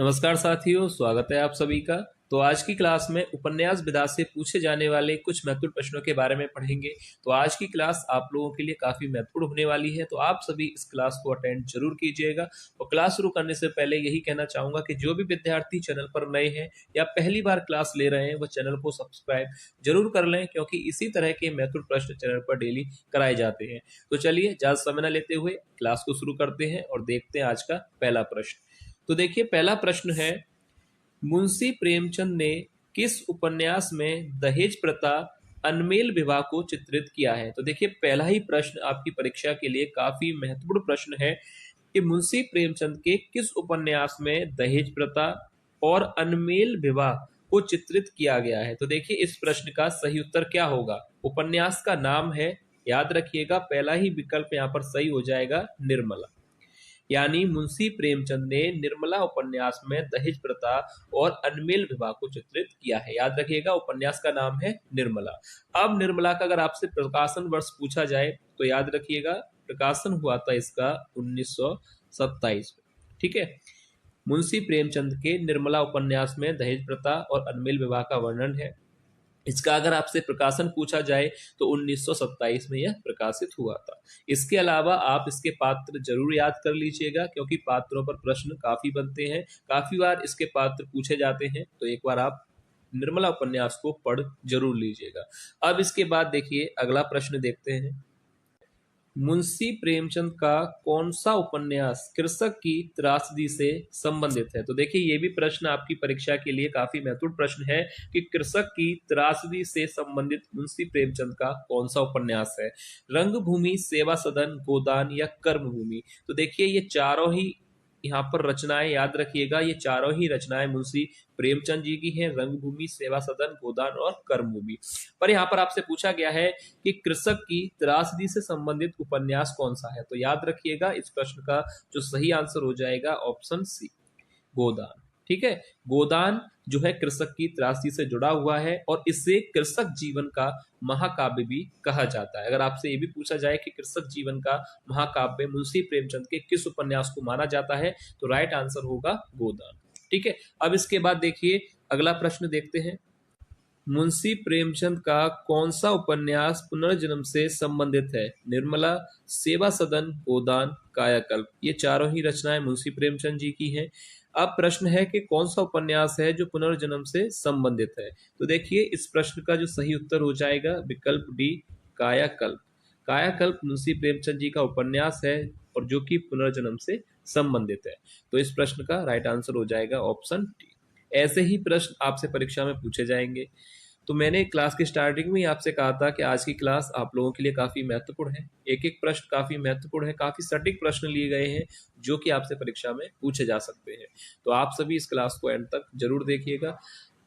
नमस्कार साथियों, स्वागत है आप सभी का। तो आज की क्लास में उपन्यास विधा से पूछे जाने वाले कुछ महत्वपूर्ण प्रश्नों के बारे में पढ़ेंगे। तो आज की क्लास आप लोगों के लिए काफी महत्वपूर्ण होने वाली है, तो आप सभी इस क्लास को अटेंड जरूर कीजिएगा। और क्लास शुरू करने से पहले यही कहना चाहूंगा कि जो भी विद्यार्थी चैनल पर नए हैं या पहली बार क्लास ले रहे हैं वो चैनल को सब्सक्राइब जरूर कर लें, क्योंकि इसी तरह के महत्वपूर्ण प्रश्न चैनल पर डेली कराए जाते हैं। तो चलिए ज्यादा समय न लेते हुए क्लास को शुरू करते हैं और देखते हैं आज का पहला प्रश्न। तो देखिए, पहला प्रश्न है, मुंशी प्रेमचंद ने किस उपन्यास में दहेज प्रथा अनमेल विवाह को चित्रित किया है। तो देखिए, पहला ही प्रश्न आपकी परीक्षा के लिए काफी महत्वपूर्ण प्रश्न है कि मुंशी प्रेमचंद के किस उपन्यास में दहेज प्रथा और अनमेल विवाह को चित्रित किया गया है। तो देखिए, इस प्रश्न का सही उत्तर क्या होगा। उपन्यास का नाम है, याद रखिएगा पहला ही विकल्प यहाँ पर सही हो जाएगा, निर्मला। यानी मुंशी प्रेमचंद ने निर्मला उपन्यास में दहेज प्रथा और अनमेल विवाह को चित्रित किया है। याद रखिएगा उपन्यास का नाम है निर्मला। अब निर्मला का अगर आपसे प्रकाशन वर्ष पूछा जाए तो याद रखिएगा प्रकाशन हुआ था इसका 1927 में। ठीक है, मुंशी प्रेमचंद के निर्मला उपन्यास में दहेज प्रथा और अनमेल विवाह का वर्णन है। इसका अगर आपसे प्रकाशन पूछा जाए तो 1927 में यह प्रकाशित हुआ था। इसके अलावा आप इसके पात्र जरूर याद कर लीजिएगा, क्योंकि पात्रों पर प्रश्न काफी बनते हैं, काफी बार इसके पात्र पूछे जाते हैं। तो एक बार आप निर्मला उपन्यास को पढ़ जरूर लीजिएगा। अब इसके बाद देखिए अगला प्रश्न देखते हैं, मुंशी प्रेमचंद का कौन सा उपन्यास कृषक की त्रासदी से संबंधित है। तो देखिए, ये भी प्रश्न आपकी परीक्षा के लिए काफी महत्वपूर्ण प्रश्न है कि कृषक की त्रासदी से संबंधित मुंशी प्रेमचंद का कौन सा उपन्यास है। रंगभूमि, सेवा सदन, गोदान या कर्मभूमि। तो देखिए, ये चारों ही यहाँ पर रचनाएं याद रखिएगा, ये चारों ही रचनाएं मुंशी प्रेमचंद जी की हैं, रंगभूमि, सेवा सदन, गोदान और कर्मभूमि। पर यहाँ पर आपसे पूछा गया है कि कृषक की त्रासदी से संबंधित उपन्यास कौन सा है। तो याद रखिएगा इस प्रश्न का जो सही आंसर हो जाएगा ऑप्शन सी, गोदान। ठीक है, गोदान जो है कृषक की त्रासदी से जुड़ा हुआ है और इसे कृषक जीवन का महाकाव्य भी कहा जाता है। अगर आपसे ये भी पूछा जाए कि कृषक जीवन का महाकाव्य मुंशी प्रेमचंद के किस उपन्यास को माना जाता है, तो राइट आंसर होगा गोदान। ठीक है, अब इसके बाद देखिए अगला प्रश्न देखते हैं, मुंशी प्रेमचंद का कौन सा उपन्यास पुनर्जन्म से संबंधित है। निर्मला, सेवा सदन, गोदान, कायाकल्प। ये चारों ही रचनाएं मुंशी प्रेमचंद जी की हैं। अब प्रश्न है कि कौन सा उपन्यास है जो पुनर्जन्म से संबंधित है। तो देखिए, इस प्रश्न का जो सही उत्तर हो जाएगा विकल्प डी, कायाकल्प। कायाकल्प मुंशी प्रेमचंद जी का उपन्यास है और जो कि पुनर्जन्म से संबंधित है। तो इस प्रश्न का राइट आंसर हो जाएगा ऑप्शन डी। ऐसे ही प्रश्न आपसे परीक्षा में पूछे जाएंगे। तो मैंने क्लास की स्टार्टिंग में ही आपसे कहा था कि आज की क्लास आप लोगों के लिए काफी महत्वपूर्ण है। एक एक प्रश्न काफी महत्वपूर्ण है, काफी सटीक प्रश्न लिए गए हैं जो कि आपसे परीक्षा में पूछे जा सकते हैं। तो आप सभी इस क्लास को एंड तक जरूर देखिएगा।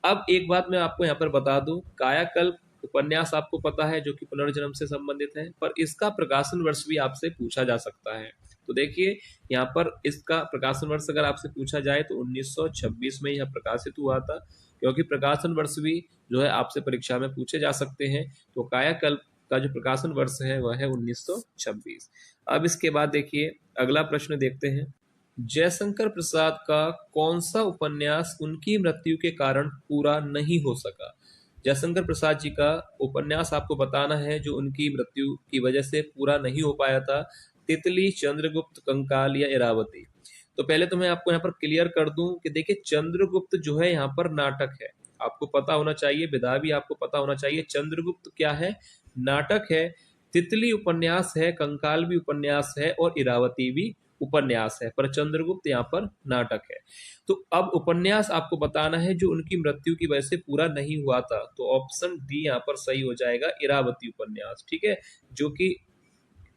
अब एक बात मैं आपको यहाँ पर बता दूं, कायाकल्प उपन्यास आपको पता है जो कि पुनर्जन्म से संबंधित है, पर इसका प्रकाशन वर्ष भी आपसे पूछा जा सकता है। तो देखिए, यहाँ पर इसका प्रकाशन वर्ष अगर आपसे पूछा जाए तो 1926 में यह प्रकाशित हुआ था, क्योंकि प्रकाशन वर्ष भी जो है आपसे परीक्षा में पूछे जा सकते हैं। तो कायाकल्प का जो प्रकाशन वर्ष है वह है 1926। अब इसके बाद देखिए अगला प्रश्न देखते हैं, जयशंकर प्रसाद का कौन सा उपन्यास उनकी मृत्यु के कारण पूरा नहीं हो सका। जयशंकर प्रसाद जी का उपन्यास आपको बताना है जो उनकी मृत्यु की वजह से पूरा नहीं हो पाया था। तितली, चंद्रगुप्त, कंकाल या इरावती। तो पहले तो मैं आपको यहाँ पर क्लियर कर दूं कि देखिए, चंद्रगुप्त जो है यहाँ पर नाटक है, आपको पता होना चाहिए, विधा भी आपको पता होना चाहिए। चंद्रगुप्त क्या है, नाटक है। तितली उपन्यास है, कंकाल भी उपन्यास है और इरावती भी उपन्यास है, पर चंद्रगुप्त यहाँ पर नाटक है। तो अब उपन्यास आपको बताना है जो उनकी मृत्यु की वजह से पूरा नहीं हुआ था। तो ऑप्शन डी यहाँ पर सही हो जाएगा, इरावती उपन्यास। ठीक है, जो कि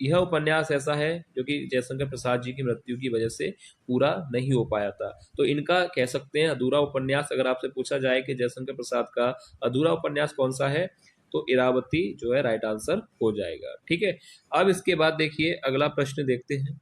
यह उपन्यास ऐसा है जो कि जयशंकर प्रसाद जी की मृत्यु की वजह से पूरा नहीं हो पाया था। तो इनका कह सकते हैं अधूरा उपन्यास। अगर आपसे पूछा जाए कि जयशंकर प्रसाद का अधूरा उपन्यास कौन सा है, तो इरावती जो है राइट आंसर हो जाएगा। ठीक है, अब इसके बाद देखिए अगला प्रश्न देखते हैं,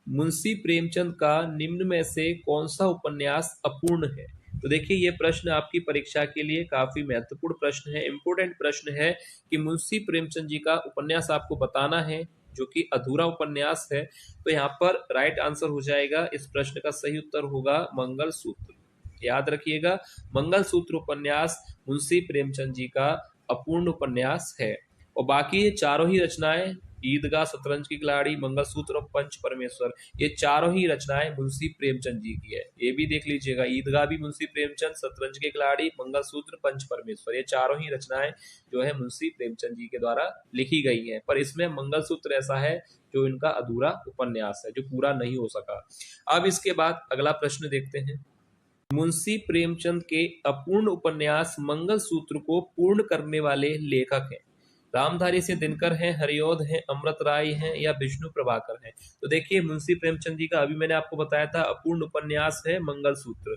मुंशी प्रेमचंद का निम्न में से कौन सा उपन्यास अपूर्ण है। तो देखिए, ये प्रश्न आपकी परीक्षा के लिए काफी महत्वपूर्ण प्रश्न है, इंपोर्टेंट प्रश्न है कि मुंशी प्रेमचंद जी का उपन्यास आपको बताना है जो कि अधूरा उपन्यास है। तो यहाँ पर राइट आंसर हो जाएगा, इस प्रश्न का सही उत्तर होगा मंगलसूत्र। याद रखिएगा, मंगलसूत्र उपन्यास मुंशी प्रेमचंद जी का अपूर्ण उपन्यास है। और बाकी ये चारों ही रचनाएं, ईदगाह, शतरंज की खिलाड़ी, मंगलसूत्र और पंच परमेश्वर, ये चारों ही रचनाएं मुंशी प्रेमचंद जी की है। ये भी देख लीजिएगा, ईदगाह भी मुंशी प्रेमचंद, शतरंज के खिलाड़ी, मंगलसूत्र, पंच परमेश्वर, ये चारों ही रचनाएं जो है मुंशी प्रेमचंद जी के द्वारा लिखी गई है। पर इसमें मंगलसूत्र ऐसा है जो इनका अधूरा उपन्यास है, जो पूरा नहीं हो सका। अब इसके बाद अगला प्रश्न देखते हैं। मुंशी प्रेमचंद के अपूर्ण उपन्यास मंगलसूत्र को पूर्ण करने वाले लेखक हैं। रामधारी सिंह दिनकर हैं, हरिऔध हैं, अमृत राय हैं या विष्णु प्रभाकर हैं। तो देखिए, मुंशी प्रेमचंद जी का अभी मैंने आपको बताया था अपूर्ण उपन्यास है मंगलसूत्र,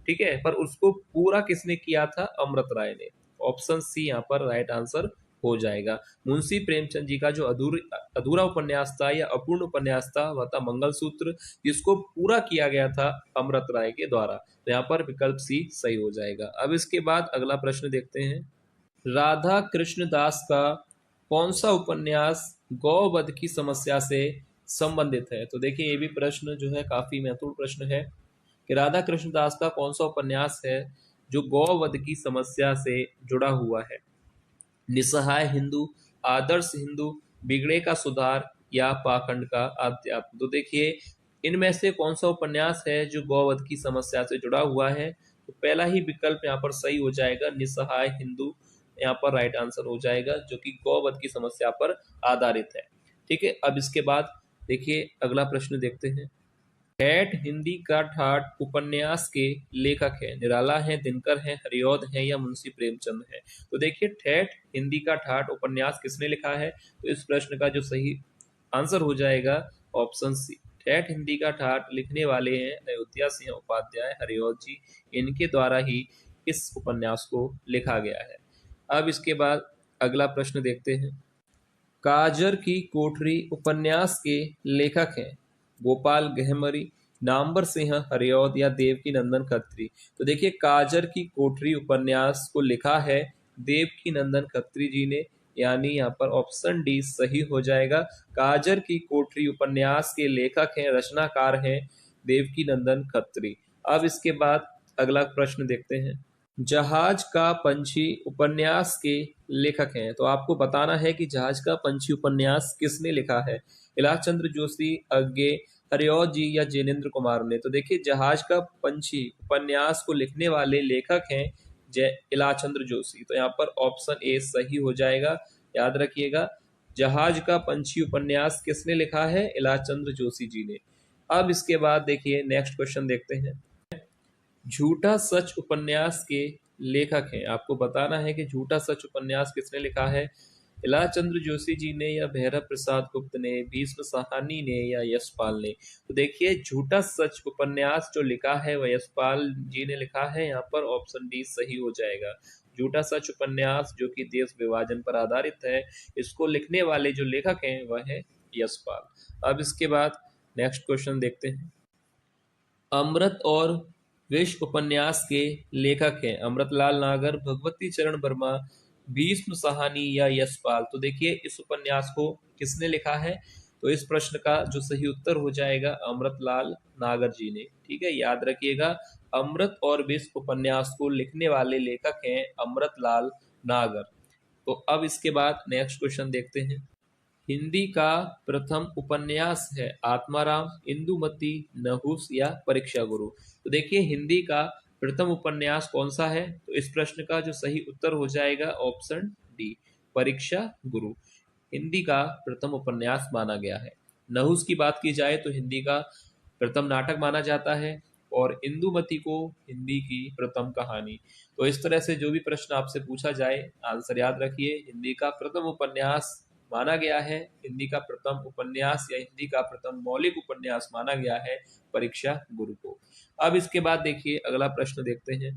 ठीक है, पर उसको पूरा किसने किया था? अमृत राय ने। ऑप्शन सी यहाँ पर राइट आंसर हो जाएगा। मुंशी प्रेमचंद जी का जो अधूरा उपन्यास था या अपूर्ण उपन्यास था वह था मंगलसूत्र, जिसको पूरा किया गया था अमृत राय के द्वारा। तो यहाँ पर विकल्प सी सही हो जाएगा। अब इसके बाद अगला प्रश्न देखते हैं। राधा कृष्ण दास का कौन सा उपन्यास गौवध की समस्या से संबंधित है? तो देखिए, ये भी प्रश्न जो है काफी महत्वपूर्ण प्रश्न है कि राधा कृष्ण दास का कौन सा उपन्यास है जो गौवध की समस्या से जुड़ा हुआ है। निसहाय हिंदू, आदर्श हिंदू, बिगड़े का सुधार या पाखंड का अध्यात्म। तो देखिए, इनमें से कौन सा उपन्यास है जो गौवध की समस्या से जुड़ा हुआ है? तो पहला ही विकल्प यहाँ पर सही हो जाएगा, निसहाय हिंदू यहाँ पर राइट आंसर हो जाएगा, जो कि गौवध की समस्या पर आधारित है। ठीक है, अब इसके बाद देखिए अगला प्रश्न देखते हैं। ठेठ हिंदी का ठाठ उपन्यास के लेखक है। निराला है, दिनकर है, हरिऔध है या मुंशी प्रेमचंद है। तो देखिए, ठेठ हिंदी का ठाठ उपन्यास किसने लिखा है? तो इस प्रश्न का जो सही आंसर हो जाएगा ऑप्शन सी। ठेठ हिंदी का ठाठ लिखने वाले हैं अयोध्या सिंह उपाध्याय, हरिऔध जी, इनके द्वारा ही इस उपन्यास को लिखा गया है। अब इसके बाद अगला प्रश्न देखते हैं। काजर की कोठरी उपन्यास के लेखक हैं गोपाल गहमरी, नामवर सिंह, हरिऔध या देवकी नंदन खत्री। तो देखिए, काजर की कोठरी उपन्यास को लिखा है देवकी नंदन खत्री जी ने, यानी यहाँ पर ऑप्शन डी सही हो जाएगा। काजर की कोठरी उपन्यास के लेखक हैं, रचनाकार हैं देवकी नंदन खत्री। अब इसके बाद अगला प्रश्न देखते हैं। जहाज का पंछी उपन्यास के लेखक हैं। तो आपको बताना है कि जहाज का पंछी उपन्यास किसने लिखा है। इलाचंद्र जोशी, अज्ञे, हरिऔध जी या जैनेन्द्र कुमार ने। तो देखिए, जहाज का पंछी उपन्यास को लिखने वाले लेखक हैं इलाचंद्र जोशी। तो यहाँ पर ऑप्शन ए सही हो जाएगा। याद रखिएगा, जहाज का पंछी उपन्यास किसने लिखा है? इलाचंद्र जोशी जी ने। अब इसके बाद देखिए नेक्स्ट क्वेश्चन देखते हैं। झूठा सच उपन्यास के लेखक हैं। आपको बताना है कि झूठा सच उपन्यास किसने लिखा है। इलाचंद्र जोशी जी ने या भैरव प्रसाद गुप्त ने, भीष्म साहनी ने या यशपाल ने। तो देखिए, झूठा सच उपन्यास जो लिखा है वह यशपाल जी ने लिखा है। यहाँ पर ऑप्शन डी सही हो जाएगा। झूठा सच उपन्यास जो कि देश विभाजन पर आधारित है, इसको लिखने वाले जो लेखक हैं वह है यशपाल। अब इसके बाद नेक्स्ट क्वेश्चन देखते हैं। अमृत और विष उपन्यास के लेखक हैं अमृतलाल नागर, भगवती चरण वर्मा, भीष्म साहनी या यशपाल। तो देखिए, इस उपन्यास को किसने लिखा है? तो इस प्रश्न का जो सही उत्तर हो जाएगा अमृतलाल नागर जी ने। ठीक है, याद रखिएगा, अमृत और विष उपन्यास को लिखने वाले लेखक हैं अमृतलाल नागर। तो अब इसके बाद नेक्स्ट क्वेश्चन देखते हैं। हिंदी का प्रथम उपन्यास है आत्माराम, इंदुमती, नहुस या परीक्षा गुरु। तो देखिए, हिंदी का प्रथम उपन्यास कौन सा है? तो इस प्रश्न का जो सही उत्तर हो जाएगा ऑप्शन डी, परीक्षा गुरु हिंदी का प्रथम उपन्यास माना गया है। नहुस की बात की जाए तो हिंदी का प्रथम नाटक माना जाता है, और इंदुमती को हिंदी की प्रथम कहानी। तो इस तरह से जो भी प्रश्न आपसे पूछा जाए, आंसर याद रखिए, हिंदी का प्रथम उपन्यास माना गया है, हिंदी का प्रथम उपन्यास या हिंदी का प्रथम मौलिक उपन्यास माना गया है परीक्षा गुरु को। अब इसके बाद देखिए अगला प्रश्न देखते हैं।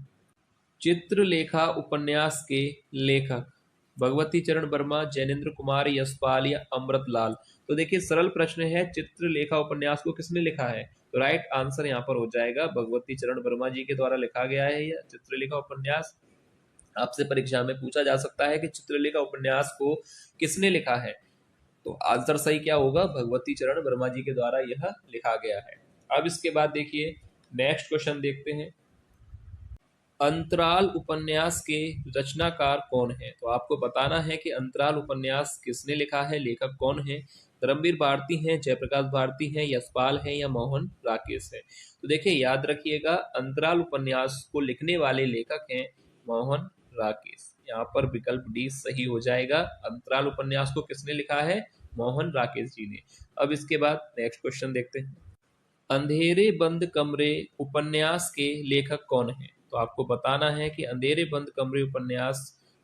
चित्रलेखा उपन्यास के लेखक भगवती चरण वर्मा, जैनेन्द्र कुमार, यशपाल या अमृतलाल। तो देखिए, सरल प्रश्न है, चित्रलेखा उपन्यास को किसने लिखा है? तो राइट आंसर यहाँ पर हो जाएगा भगवती चरण वर्मा जी के द्वारा लिखा गया है यह चित्रलेखा उपन्यास। आपसे परीक्षा में पूछा जा सकता है कि चित्रलेखा उपन्यास को किसने लिखा है। तो आंसर सही क्या होगा, भगवती चरण वर्मा जी के द्वारा यह लिखा गया है। अब इसके बाद देखिए नेक्स्ट क्वेश्चन देखते हैं। अंतराल उपन्यास के रचनाकार कौन है? तो आपको बताना है कि अंतराल उपन्यास किसने लिखा है, लेखक कौन है। धर्मवीर भारती हैं, जयप्रकाश भारती हैं, यशपाल हैं या मोहन राकेश है। तो देखिए याद रखिएगा, अंतराल उपन्यास को लिखने वाले लेखक हैं मोहन राकेश। यहाँ पर विकल्प डी सही हो जाएगा। अंतराल उपन्यास को किसने लिखा है? मोहन राकेश जी ने। अब इसके बाद नेक्स्ट क्वेश्चन देखते हैं। अंधेरे बंद कमरे उपन्यास के लेखक कौन है? तो आपको बताना है कि अंधेरे बंद कमरे उपन्यास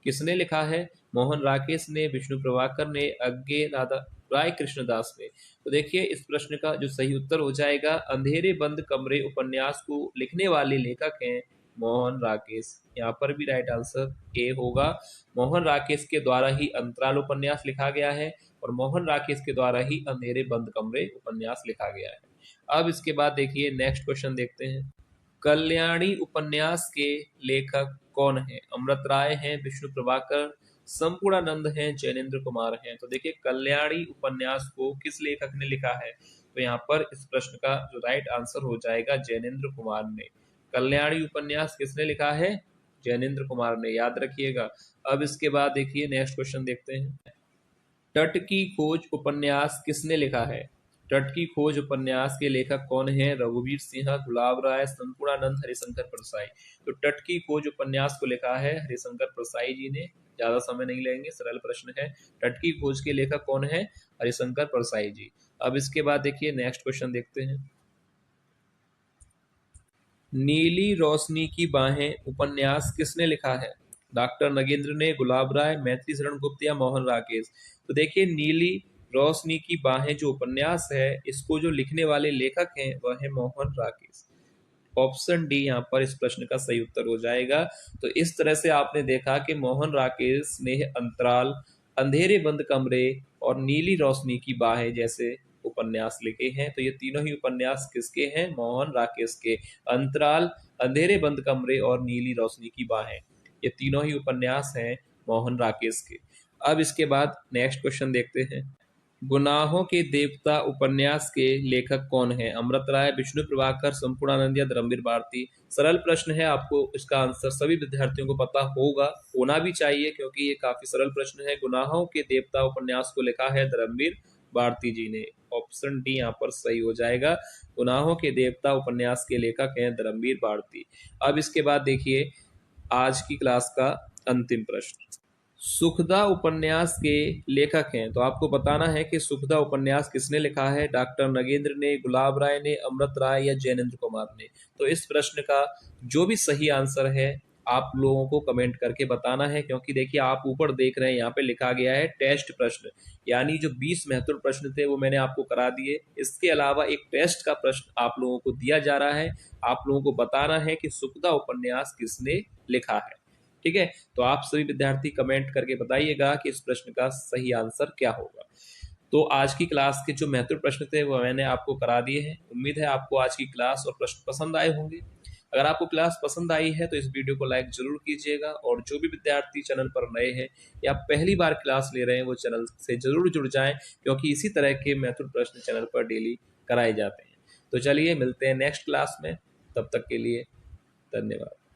किसने लिखा है। मोहन राकेश ने, विष्णु प्रभाकर ने, अज्ञे राधा राय कृष्णदास ने। तो देखिए इस प्रश्न का जो सही उत्तर हो जाएगा, अंधेरे बंद कमरे उपन्यास को लिखने वाले लेखक हैं मोहन राकेश। यहाँ पर भी राइट आंसर ए होगा। मोहन राकेश के द्वारा ही अंतराल उपन्यास लिखा गया है और मोहन राकेश के द्वारा ही अंधेरे बंद कमरे उपन्यास लिखा गया है। अब इसके बाद देखिए नेक्स्ट क्वेश्चन देखते हैं। कल्याणी उपन्यास के लेखक कौन है? अमृत राय हैं, विष्णु प्रभाकर, संपूर्णानंद हैं, जैनेन्द्र कुमार हैं। तो देखिए कल्याणी उपन्यास को किस लेखक ने लिखा है? तो यहाँ पर इस प्रश्न का जो राइट आंसर हो जाएगा जैनेन्द्र कुमार ने। कल्याणी उपन्यास किसने लिखा है? जैनेन्द्र कुमार ने, याद रखिएगा। अब इसके बाद देखिए नेक्स्ट क्वेश्चन देखते हैं। तट की खोज उपन्यास किसने लिखा है? तट की खोज उपन्यास के लेखक कौन हैं? रघुवीर सिंह, गुलाब राय, संपूर्णानंद, हरिशंकर परसाई। तो तट की खोज उपन्यास को लिखा है हरिशंकर परसाई जी ने। ज्यादा समय नहीं लेंगे, सरल प्रश्न है। तट की खोज के लेखक कौन है? हरिशंकर परसाई जी। अब इसके बाद देखिए नेक्स्ट क्वेश्चन देखते हैं। नीली रोशनी की बाहें उपन्यास किसने लिखा है? डॉक्टर नगेंद्र ने, गुलाब राय, मैत्री शरण गुप्त या मोहन राकेश। तो देखिए नीली रोशनी की बाहें जो उपन्यास है, इसको जो लिखने वाले लेखक हैं वह है मोहन राकेश। ऑप्शन डी यहाँ पर इस प्रश्न का सही उत्तर हो जाएगा। तो इस तरह से आपने देखा कि मोहन राकेश ने अंतराल, अंधेरे बंद कमरे और नीली रोशनी की बाहें जैसे उपन्यास लिखे हैं। तो ये तीनों ही उपन्यास किसके हैं? मोहन राकेश के। अंतराल, अंधेरे बंद कमरे और नीली रोशनी की बाहें, ये तीनों ही उपन्यास हैं मोहन राकेश के। अब इसके बाद नेक्स्ट क्वेश्चन देखते हैं। गुनाहों के देवता उपन्यास के लेखक कौन है? अमृत राय, विष्णु प्रभाकर, संपूर्णानंद या धर्मवीर भारती। सरल प्रश्न है, आपको इसका आंसर सभी विद्यार्थियों को पता होगा, होना भी चाहिए, क्योंकि ये काफी सरल प्रश्न है। गुनाहों के देवता उपन्यास को लिखा है धर्मवीर भारती जी ने। ऑप्शन डी यहाँ पर सही हो जाएगा। गुनाहों के देवता उपन्यास के लेखक हैं धर्मवीर भारती। अब इसके बाद देखिए आज की क्लास का अंतिम प्रश्न। सुखदा उपन्यास के लेखक हैं, तो आपको बताना है कि सुखदा उपन्यास किसने लिखा है। डॉक्टर नगेंद्र ने, गुलाब राय ने, अमृत राय या जैनेन्द्र कुमार ने। तो इस प्रश्न का जो भी सही आंसर है आप लोगों को कमेंट करके बताना है, क्योंकि देखिए आप ऊपर देख रहे हैं यहाँ पे लिखा गया है टेस्ट प्रश्न, यानी जो 20 महत्वपूर्ण प्रश्न थे वो मैंने आपको करा दिए। इसके अलावा एक टेस्ट का प्रश्न आप लोगों को दिया जा रहा है। आप लोगों को बताना है कि सुखदा उपन्यास किसने लिखा है। ठीक है, तो आप सभी विद्यार्थी कमेंट करके बताइएगा कि इस प्रश्न का सही आंसर क्या होगा। तो आज की क्लास के जो महत्वपूर्ण प्रश्न थे वो मैंने आपको करा दिए हैं। उम्मीद है आपको आज की क्लास और प्रश्न पसंद आए होंगे। अगर आपको क्लास पसंद आई है तो इस वीडियो को लाइक जरूर कीजिएगा, और जो भी विद्यार्थी चैनल पर नए हैं या पहली बार क्लास ले रहे हैं वो चैनल से जरूर जुड़ जाएं, क्योंकि इसी तरह के महत्वपूर्ण प्रश्न चैनल पर डेली कराए जाते हैं। तो चलिए मिलते हैं नेक्स्ट क्लास में, तब तक के लिए धन्यवाद।